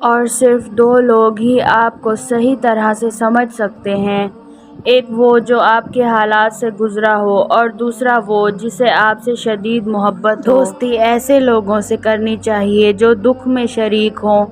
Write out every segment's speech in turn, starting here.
اور صرف دو لوگ ہی آپ کو صحیح طرح سے سمجھ سکتے ہیں، ایک وہ جو آپ کے حالات سے گزرا ہو اور دوسرا وہ جسے آپ سے شدید محبت ہو۔ دوستی ایسے لوگوں سے کرنی چاہیے جو دکھ میں شریک ہوں،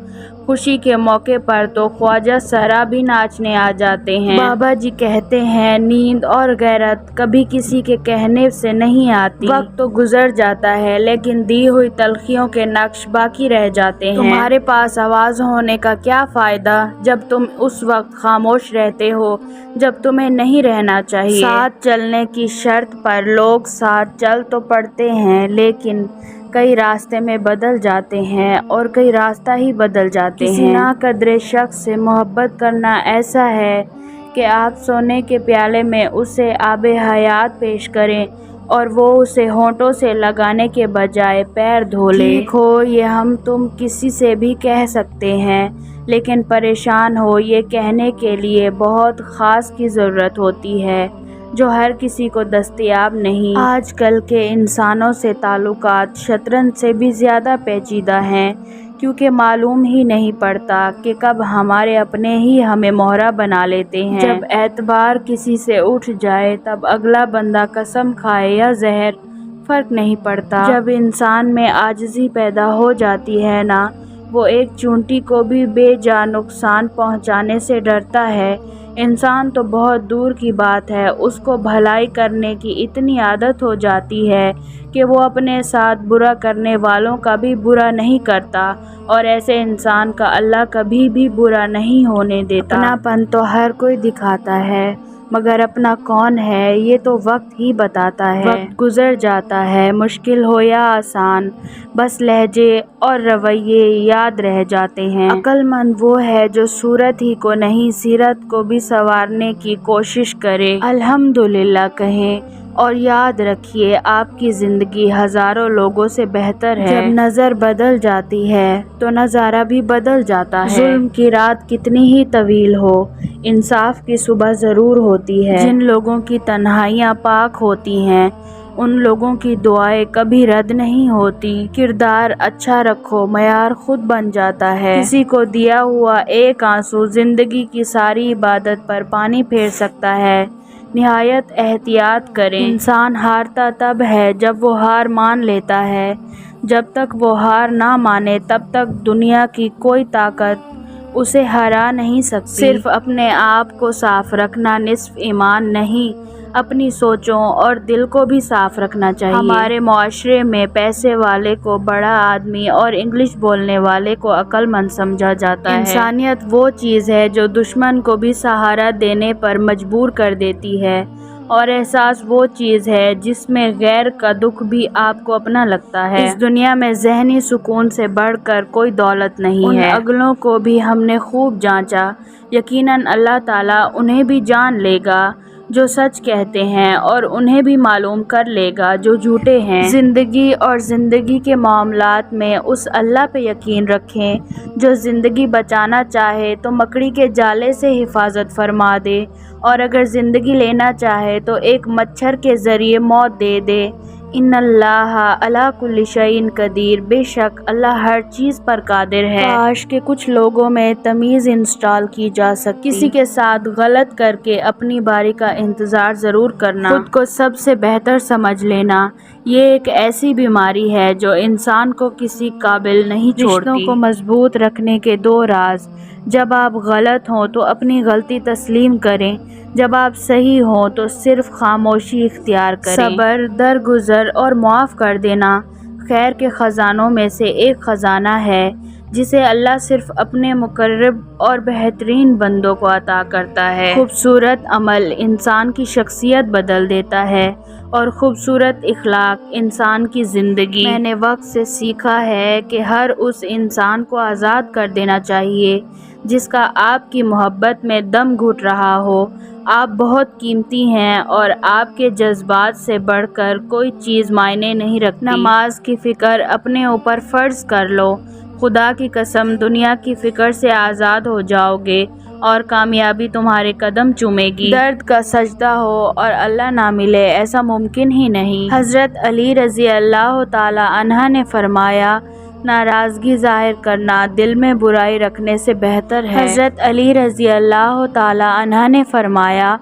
خوشی کے موقع پر تو خواجہ سرا بھی ناچنے آ جاتے ہیں۔ بابا جی کہتے ہیں نیند اور غیرت کبھی کسی کے کہنے سے نہیں آتی، وقت تو گزر جاتا ہے لیکن دی ہوئی تلخیوں کے نقش باقی رہ جاتے ہیں۔ تمہارے پاس آواز ہونے کا کیا فائدہ جب تم اس وقت خاموش رہتے ہو جب تمہیں نہیں رہنا چاہیے۔ ساتھ چلنے کی شرط پر لوگ ساتھ چل تو پڑتے ہیں لیکن کئی راستے میں بدل جاتے ہیں اور کئی راستہ ہی بدل جاتے ہیں۔ کسی ناقدر شخص سے محبت کرنا ایسا ہے کہ آپ سونے کے پیالے میں اسے آب حیات پیش کریں اور وہ اسے ہونٹوں سے لگانے کے بجائے پیر دھو لے۔ ٹھیک ہو یہ ہم تم کسی سے بھی کہہ سکتے ہیں لیکن پریشان ہو یہ کہنے کے لیے بہت خاص کی ضرورت ہوتی ہے جو ہر کسی کو دستیاب نہیں۔ آج کل کے انسانوں سے تعلقات شطرنج سے بھی زیادہ پیچیدہ ہیں کیونکہ معلوم ہی نہیں پڑتا کہ کب ہمارے اپنے ہی ہمیں مہرہ بنا لیتے ہیں۔ جب اعتبار کسی سے اٹھ جائے تب اگلا بندہ قسم کھائے یا زہر فرق نہیں پڑتا۔ جب انسان میں عاجزی پیدا ہو جاتی ہے نا، وہ ایک چونٹی کو بھی بے جا نقصان پہنچانے سے ڈرتا ہے، انسان تو بہت دور کی بات ہے، اس کو بھلائی کرنے کی اتنی عادت ہو جاتی ہے کہ وہ اپنے ساتھ برا کرنے والوں کا بھی برا نہیں کرتا، اور ایسے انسان کا اللہ کبھی بھی برا نہیں ہونے دیتا۔ اپنا پن تو ہر کوئی دکھاتا ہے مگر اپنا کون ہے یہ تو وقت ہی بتاتا ہے۔ وقت گزر جاتا ہے، مشکل ہو یا آسان، بس لہجے اور رویے یاد رہ جاتے ہیں۔ عقل مند وہ ہے جو صورت ہی کو نہیں سیرت کو بھی سنوارنے کی کوشش کرے۔ الحمدللہ کہیں اور یاد رکھیے آپ کی زندگی ہزاروں لوگوں سے بہتر ہے۔ جب نظر بدل جاتی ہے تو نظارہ بھی بدل جاتا ہے۔ ظلم کی رات کتنی ہی طویل ہو، انصاف کی صبح ضرور ہوتی ہے۔ جن لوگوں کی تنہائیاں پاک ہوتی ہیں ان لوگوں کی دعائیں کبھی رد نہیں ہوتی۔ کردار اچھا رکھو، معیار خود بن جاتا ہے۔ کسی کو دیا ہوا ایک آنسو زندگی کی ساری عبادت پر پانی پھیر سکتا ہے۔ نہایت احتیاط کریں، انسان ہارتا تب ہے جب وہ ہار مان لیتا ہے، جب تک وہ ہار نہ مانے تب تک دنیا کی کوئی طاقت اسے ہرا نہیں سکتی۔ صرف اپنے آپ کو صاف رکھنا نصف ایمان نہیں، اپنی سوچوں اور دل کو بھی صاف رکھنا چاہیے۔ ہمارے معاشرے میں پیسے والے کو بڑا آدمی اور انگلش بولنے والے کو عقل مند سمجھا جاتا ہے۔ انسانیت وہ چیز ہے جو دشمن کو بھی سہارا دینے پر مجبور کر دیتی ہے، اور احساس وہ چیز ہے جس میں غیر کا دکھ بھی آپ کو اپنا لگتا ہے۔ اس دنیا میں ذہنی سکون سے بڑھ کر کوئی دولت نہیں ہے۔ ان اگلوں کو بھی ہم نے خوب جانچا، یقیناً اللہ تعالیٰ انہیں بھی جان لے گا جو سچ کہتے ہیں اور انہیں بھی معلوم کر لے گا جو جھوٹے ہیں۔ زندگی اور زندگی کے معاملات میں اس اللہ پہ یقین رکھیں جو زندگی بچانا چاہے تو مکڑی کے جالے سے حفاظت فرما دے، اور اگر زندگی لینا چاہے تو ایک مچھر کے ذریعے موت دے دے۔ ان اللہ علی کل شیء قدیر، بے شک اللہ ہر چیز پر قادر ہے۔ کاش کہ کچھ لوگوں میں تمیز انسٹال کی جا سکتی۔ کسی کے ساتھ غلط کر کے اپنی باری کا انتظار ضرور کرنا، خود کو سب سے بہتر سمجھ لینا، یہ ایک ایسی بیماری ہے جو انسان کو کسی قابل نہیں چھوڑتی۔ رشتوں کو مضبوط رکھنے کے دو راز: جب آپ غلط ہوں تو اپنی غلطی تسلیم کریں، جب آپ صحیح ہوں تو صرف خاموشی اختیار کریں۔ صبر، درگزر اور معاف کر دینا خیر کے خزانوں میں سے ایک خزانہ ہے جسے اللہ صرف اپنے مقرب اور بہترین بندوں کو عطا کرتا ہے۔ خوبصورت عمل انسان کی شخصیت بدل دیتا ہے اور خوبصورت اخلاق انسان کی زندگی۔ میں نے وقت سے سیکھا ہے کہ ہر اس انسان کو آزاد کر دینا چاہیے جس کا آپ کی محبت میں دم گھٹ رہا ہو۔ آپ بہت قیمتی ہیں اور آپ کے جذبات سے بڑھ کر کوئی چیز معنی نہیں رکھتی۔ نماز کی فکر اپنے اوپر فرض کر لو، خدا کی قسم دنیا کی فکر سے آزاد ہو جاؤ گے اور کامیابی تمہارے قدم چومے گی۔ درد کا سجدہ ہو اور اللہ نہ ملے، ایسا ممکن ہی نہیں۔ حضرت علی رضی اللہ تعالی عنہ نے فرمایا، ناراضگی ظاہر کرنا دل میں برائی رکھنے سے بہتر ہے۔ حضرت علی رضی اللہ تعالیٰ عنہ نے فرمایا،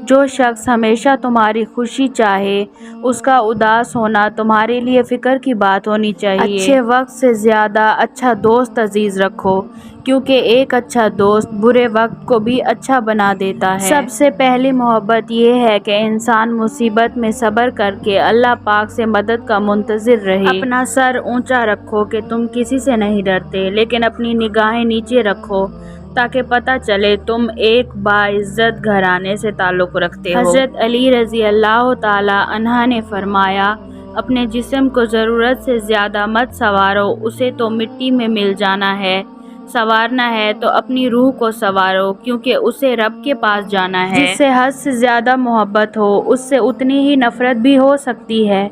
جو شخص ہمیشہ تمہاری خوشی چاہے اس کا اداس ہونا تمہارے لیے فکر کی بات ہونی چاہیے۔ اچھے وقت سے زیادہ اچھا دوست عزیز رکھو، کیونکہ ایک اچھا دوست برے وقت کو بھی اچھا بنا دیتا ہے۔ سب سے پہلی محبت یہ ہے کہ انسان مصیبت میں صبر کر کے اللہ پاک سے مدد کا منتظر رہے۔ اپنا سر اونچا رکھو کہ تم کسی سے نہیں ڈرتے، لیکن اپنی نگاہیں نیچے رکھو تاکہ پتہ چلے تم ایک باعزت گھرانے سے تعلق رکھتے ہو۔ حضرت علی رضی اللہ تعالیٰ عنہ نے فرمایا، اپنے جسم کو ضرورت سے زیادہ مت سنوارو، اسے تو مٹی میں مل جانا ہے، سنوارنا ہے تو اپنی روح کو سنوارو، کیونکہ اسے رب کے پاس جانا ہے۔ جس سے حد سے زیادہ محبت ہو اس سے اتنی ہی نفرت بھی ہو سکتی ہے،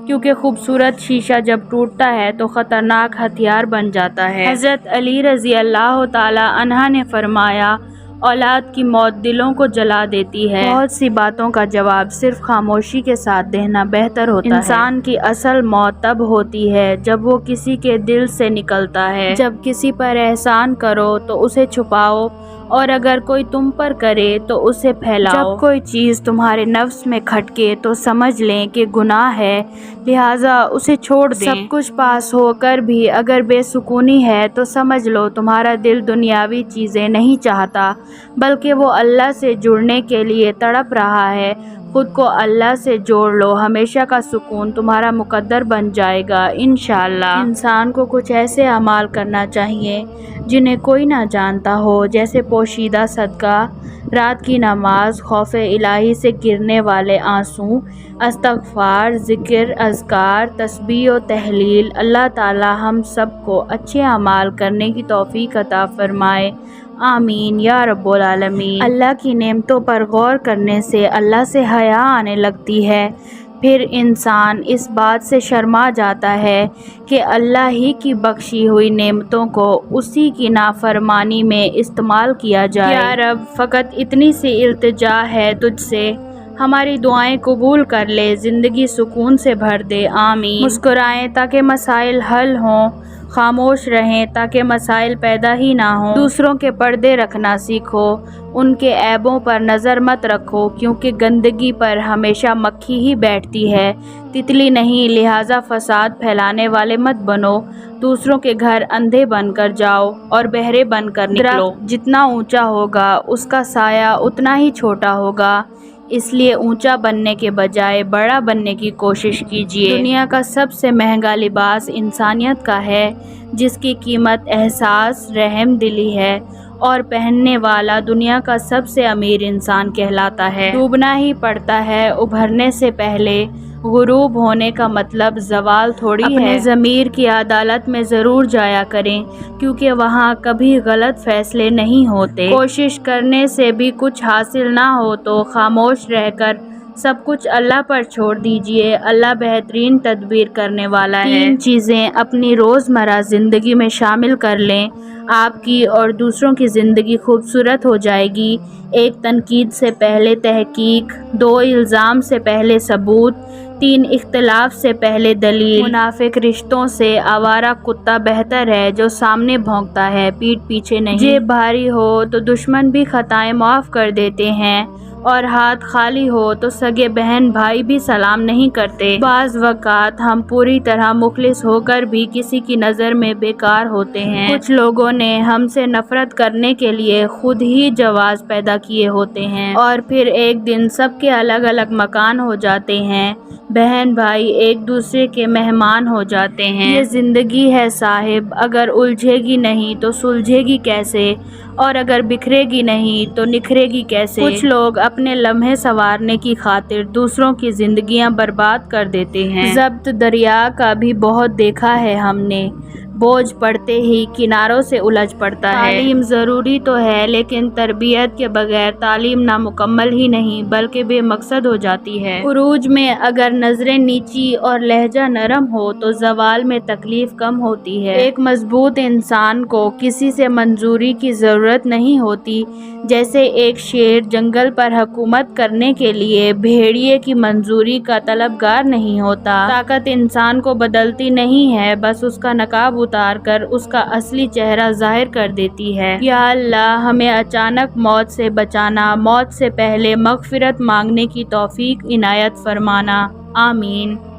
کیونکہ خوبصورت شیشہ جب ٹوٹتا ہے تو خطرناک ہتھیار بن جاتا ہے۔ حضرت علی رضی اللہ تعالیٰ عنہ نے فرمایا، اولاد کی موت دلوں کو جلا دیتی ہے، بہت سی باتوں کا جواب صرف خاموشی کے ساتھ دینا بہتر ہوتا ہے۔ انسان کی اصل موت تب ہوتی ہے جب وہ کسی کے دل سے نکلتا ہے۔ جب کسی پر احسان کرو تو اسے چھپاؤ، اور اگر کوئی تم پر کرے تو اسے پھیلاؤ۔ جب کوئی چیز تمہارے نفس میں کھٹکے تو سمجھ لیں کہ گناہ ہے، لہٰذا اسے چھوڑ دیں۔ سب کچھ پاس ہو کر بھی اگر بے سکونی ہے تو سمجھ لو تمہارا دل دنیاوی چیزیں نہیں چاہتا، بلکہ وہ اللہ سے جڑنے کے لیے تڑپ رہا ہے۔ خود کو اللہ سے جوڑ لو، ہمیشہ کا سکون تمہارا مقدر بن جائے گا انشاءاللہ۔ انسان کو کچھ ایسے اعمال کرنا چاہیے جنہیں کوئی نہ جانتا ہو، جیسے پوشیدہ صدقہ، رات کی نماز، خوف الہی سے گرنے والے آنسو، استغفار، ذکر، اذکار، تسبیح و تحلیل۔ اللہ تعالی ہم سب کو اچھے اعمال کرنے کی توفیق عطا فرمائے، آمین یا رب العالمین۔ اللہ کی نعمتوں پر غور کرنے سے اللہ سے حیا آنے لگتی ہے، پھر انسان اس بات سے شرما جاتا ہے کہ اللہ ہی کی بخشی ہوئی نعمتوں کو اسی کی نافرمانی میں استعمال کیا جائے۔ یا رب، فقط اتنی سی التجا ہے تجھ سے، ہماری دعائیں قبول کر لے، زندگی سکون سے بھر دے، آمین۔ مسکرائیں تاکہ مسائل حل ہوں، خاموش رہیں تاکہ مسائل پیدا ہی نہ ہوں۔ دوسروں کے پردے رکھنا سیکھو، ان کے عیبوں پر نظر مت رکھو، کیونکہ گندگی پر ہمیشہ مکھی ہی بیٹھتی ہے، تتلی نہیں۔ لہٰذا فساد پھیلانے والے مت بنو، دوسروں کے گھر اندھے بن کر جاؤ اور بہرے بن کر نکلو۔ جتنا اونچا ہوگا اس کا سایہ اتنا ہی چھوٹا ہوگا، اس لیے اونچا بننے کے بجائے بڑا بننے کی کوشش کیجیے۔ دنیا کا سب سے مہنگا لباس انسانیت کا ہے، جس کی قیمت احساس، رحم دلی ہے، اور پہننے والا دنیا کا سب سے امیر انسان کہلاتا ہے۔ ڈوبنا ہی پڑتا ہے ابھرنے سے پہلے، غروب ہونے کا مطلب زوال تھوڑی ہے۔ اپنے ضمیر کی عدالت میں ضرور جایا کریں، کیونکہ وہاں کبھی غلط فیصلے نہیں ہوتے۔ کوشش کرنے سے بھی کچھ حاصل نہ ہو تو خاموش رہ کر سب کچھ اللہ پر چھوڑ دیجیے، اللہ بہترین تدبیر کرنے والا ہے۔ 3 چیزیں اپنی روزمرہ زندگی میں شامل کر لیں، آپ کی اور دوسروں کی زندگی خوبصورت ہو جائے گی۔ 1 تنقید سے پہلے تحقیق، 2 الزام سے پہلے ثبوت، 3 اختلاف سے پہلے دلیل۔ منافق رشتوں سے آوارہ کتا بہتر ہے جو سامنے بھونکتا ہے، پیٹھ پیچھے نہیں۔ جیب بھاری ہو تو دشمن بھی خطائیں معاف کر دیتے ہیں، اور ہاتھ خالی ہو تو سگے بہن بھائی بھی سلام نہیں کرتے۔ بعض اوقات ہم پوری طرح مخلص ہو کر بھی کسی کی نظر میں بیکار ہوتے ہیں۔ کچھ لوگوں نے ہم سے نفرت کرنے کے لیے خود ہی جواز پیدا کیے ہوتے ہیں، اور پھر ایک دن سب کے الگ الگ مکان ہو جاتے ہیں، بہن بھائی ایک دوسرے کے مہمان ہو جاتے ہیں۔ یہ زندگی ہے صاحب، اگر الجھے گی نہیں تو سلجھے گی کیسے، اور اگر بکھرے گی نہیں تو نکھرے گی کیسے۔ کچھ لوگ اپنے لمحے سنوارنے کی خاطر دوسروں کی زندگیاں برباد کر دیتے ہیں۔ ضبط دریا کا بھی بہت دیکھا ہے ہم نے، بوجھ پڑتے ہی کناروں سے الجھ پڑتا ہے۔ تعلیم ضروری تو ہے، لیکن تربیت کے بغیر تعلیم نامکمل ہی نہیں بلکہ بے مقصد ہو جاتی ہے۔ عروج میں اگر نظریں نیچی اور لہجہ نرم ہو تو زوال میں تکلیف کم ہوتی ہے۔ ایک مضبوط انسان کو کسی سے منظوری کی ضرورت نہیں ہوتی، جیسے ایک شیر جنگل پر حکومت کرنے کے لیے بھیڑیے کی منظوری کا طلبگار نہیں ہوتا۔ طاقت انسان کو بدلتی نہیں ہے، بس اس کا نقاب اتار کر اس کا اصلی چہرہ ظاہر کر دیتی ہے۔ یا اللہ ہمیں اچانک موت سے بچانا، موت سے پہلے مغفرت مانگنے کی توفیق عنایت فرمانا، آمین۔